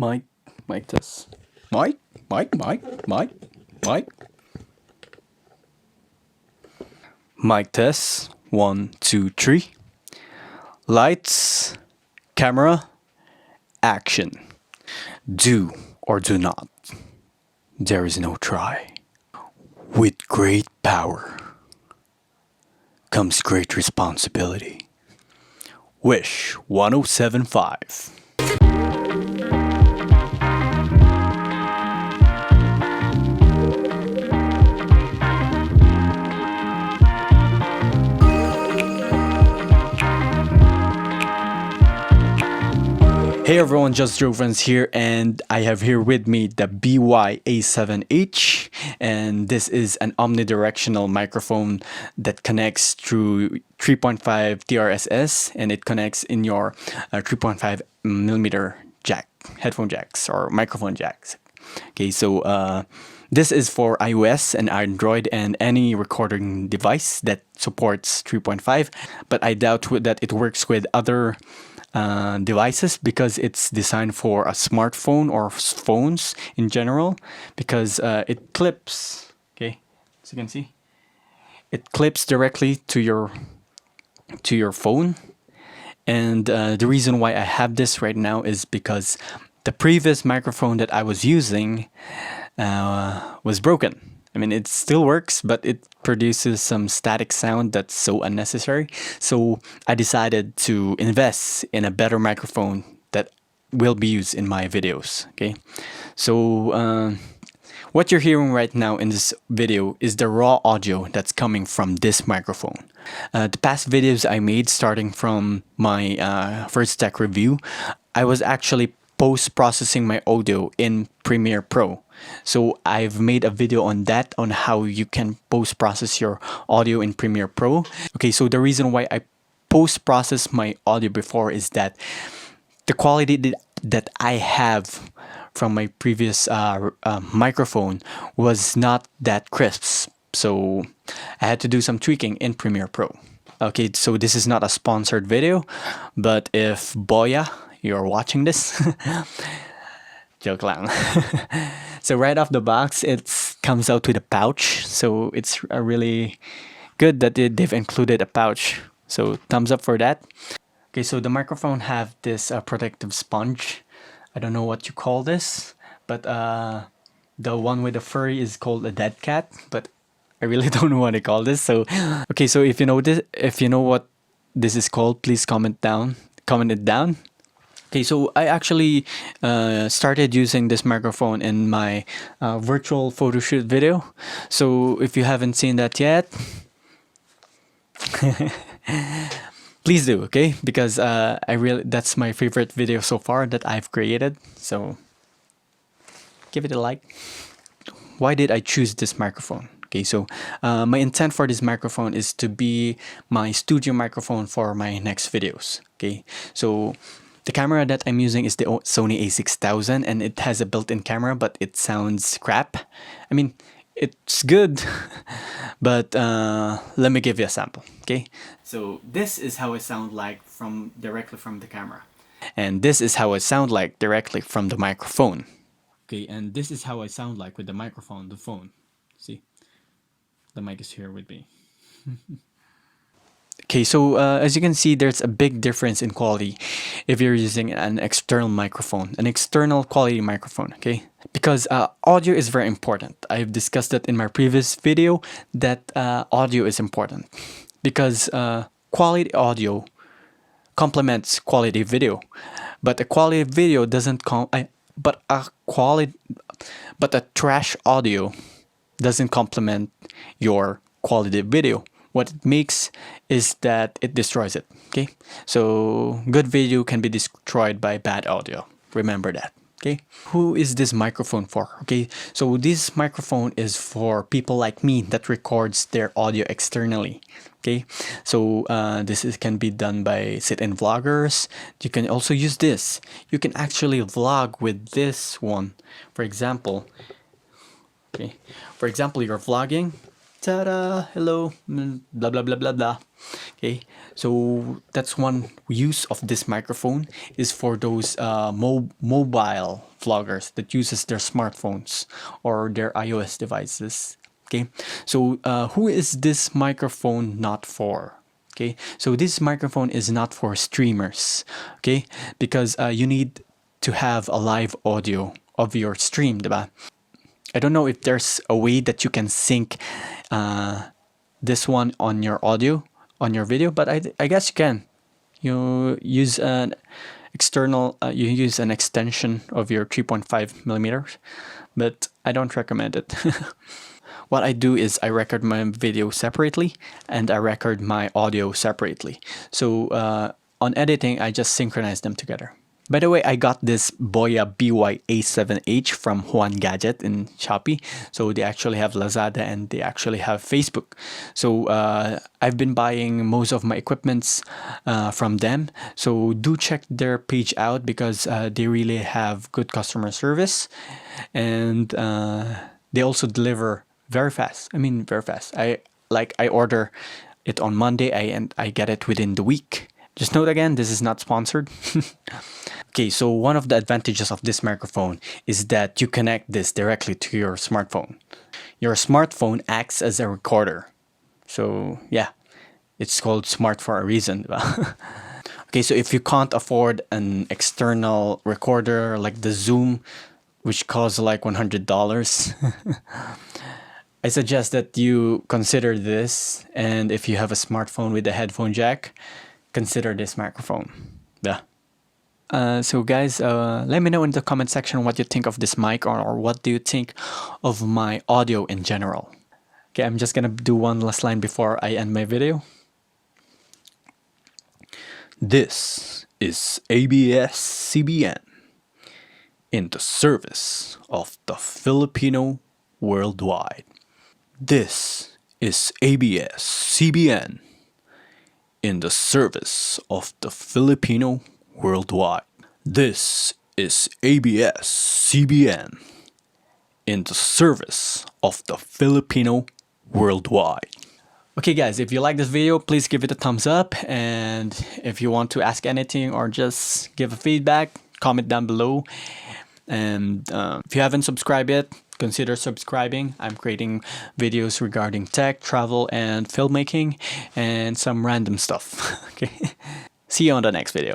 Mic, mic test. Mic. Mic test. 1, 2, 3. Lights, camera, action. Do or do not. There is no try. With great power comes great responsibility. Wish 1075. Hey everyone, just Jofranz here, and I have here with me the Boya-A7H, and this is an omnidirectional microphone that connects through 3.5 TRSS, and it connects in your 3.5 millimeter jack, headphone jacks or microphone jacks. Okay, so this is for iOS and Android and any recording device that supports 3.5, but I doubt that it works with other devices because it's designed for a smartphone or phones in general, because it clips. Okay, as you can see, it clips directly to your phone. And the reason why I have this right now is because the previous microphone that I was using was broken. I mean, it still works, but it produces some static sound that's so unnecessary. So I decided to invest in a better microphone that will be used in my videos. Okay, so what you're hearing right now in this video is the raw audio that's coming from this microphone. The past videos I made, starting from my first tech review, I was actually post-processing my audio in Premiere Pro. So I've made a video on that, on how you can post-process your audio in Premiere Pro. Okay, so the reason why I post-process my audio before is that the quality that I have from my previous microphone was not that crisp. So I had to do some tweaking in Premiere Pro. Okay, so this is not a sponsored video, but if Boya, you're watching this, joke lang. So right off the box, it comes out with a pouch. So it's really good that they've included a pouch. So thumbs up for that. Okay, so the microphone have this protective sponge. I don't know what you call this, but the one with the furry is called a dead cat. But I really don't know what to call this. So okay, so if you know this, if you know what this is called, please comment it down. Okay, so I actually started using this microphone in my virtual photo shoot video. So if you haven't seen that yet, please do, okay? Because that's my favorite video so far that I've created. So give it a like. Why did I choose this microphone? Okay, so my intent for this microphone is to be my studio microphone for my next videos. Okay, so the camera that I'm using is the SONY a6000, and it has a built-in camera, but it sounds crap. I mean, it's good, but let me give you a sample, okay? So this is how it sounds like directly from the camera. And this is how it sounds like directly from the microphone. Okay, and this is how I sound like with the microphone, the phone. See? The mic is here with me. Okay, so as you can see, there's a big difference in quality if you're using an external microphone, an external quality microphone, okay? Because audio is very important. I've discussed that in my previous video, that audio is important because quality audio complements quality video, but a quality video doesn't but a trash audio doesn't complement your quality video. What it makes is that it destroys it, okay? So good video can be destroyed by bad audio. Remember that, okay? Who is this microphone for? Okay, so this microphone is for people like me that records their audio externally, okay? So can be done by sit-in vloggers. You can also use this. You can actually vlog with this one. For example, okay, you're vlogging ta-da, hello, blah blah blah blah blah. Okay, so that's one use of this microphone is for those mobile vloggers that uses their smartphones or their iOS devices. Okay, so who is this microphone not for? Okay, so this microphone is not for streamers. Okay, because you need to have a live audio of your stream, diba? I don't know if there's a way that you can sync this one on your audio, on your video, but I guess you can. You use an external, you use an extension of your 3.5 millimeters, but I don't recommend it. What I do is I record my video separately and I record my audio separately. So on editing, I just synchronize them together. By the way, I got this Boya By-A7H from Juan Gadget in Shopee. So they actually have Lazada and they actually have Facebook. So I've been buying most of my equipments from them. So do check their page out because they really have good customer service. And they also deliver very fast. I mean, very fast. I order it on Monday and I get it within the week. Just note again, this is not sponsored. Okay, so one of the advantages of this microphone is that you connect this directly to your smartphone. Your smartphone acts as a recorder. So yeah, it's called smart for a reason. Okay, so if you can't afford an external recorder like the Zoom, which costs like $100, I suggest that you consider this. And if you have a smartphone with a headphone jack, consider this microphone. Yeah. So guys, let me know in the comment section what you think of this mic or what do you think of my audio in general. Okay, I'm just gonna do one last line before I end my video. This is ABS-CBN in the service of the Filipino worldwide. This is ABS-CBN in the service of the Filipino worldwide. This is ABS-CBN in the service of the Filipino worldwide. Okay guys, if you like this video, please give it a thumbs up, and if you want to ask anything or just give a feedback, comment down below. And if you haven't subscribed yet, consider subscribing. I'm creating videos regarding tech, travel, and filmmaking, and some random stuff. Okay. See you on the next video.